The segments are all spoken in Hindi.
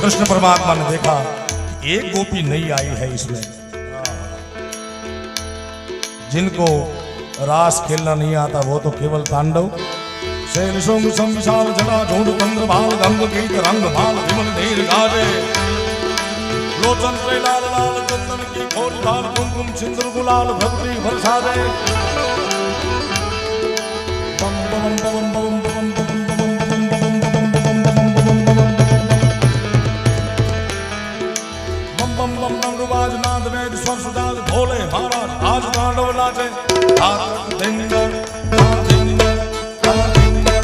कृष्ण परमात्मा ने देखा एक गोपी नहीं आई है इसमें, जिनको रास खेलना नहीं आता वो तो केवल तांडव। शैल शोंग सम विशाल जड़ा झूठ तंद्र भाल गंग गीत रंग भाल विमल धीर गाजे, लोचन त्रय लाल लाल चंदन की खोरी भाल कुमकुम सिंदूर गुलाल भक्ति बरसा दे। बम बम बम बम बम बम बम बम बम रुबाज नाद वेद स्वर सुजाज भोले महाराज आज तांडव नाचे। हाथ धिंगर हाथ धिंगर हाथ धिंगर।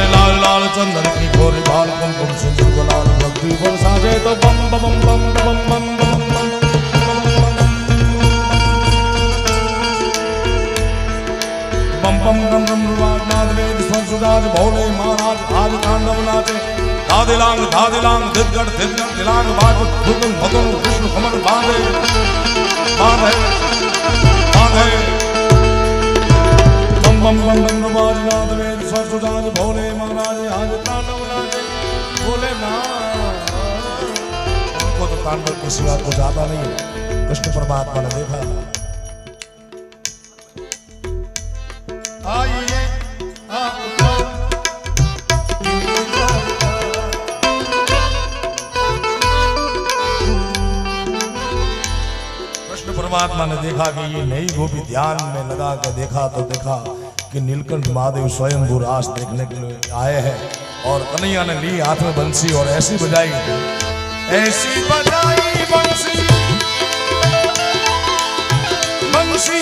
लाल लाल चंदन की गोरी भाल कुमकुम सिंदूर गुलाल भक्ति बरसा दे। तो बम बम बम बम बम बम बम बम बम बम नाद वेद स्वर सुजाज भोले महाराज आज तांडव नाचे। धादिलांग धिदगढ़ दिलांग बाज धुतुन भगुन कृष्ण कमल बांधे बांधे बांधे। बम बम बम बम रुबाज नाद वेद स्वर सुजाज भोले महाराज आज तांडव नाचे। भोले नाथ उनको तो तांडव के सिवा कुछ आता नहीं। कृष्ण परमात्मा ने देखा आइए कृष्ण परमात्मा ने देखा कि ये नई गोपी ध्यान में लगा के देखा तो देखा कि नीलकंठ महादेव स्वयं रास देखने के लिए आए हैं। और कन्हैया ने ली हाथ में बंसी और ऐसी बजाई बंसी बंसी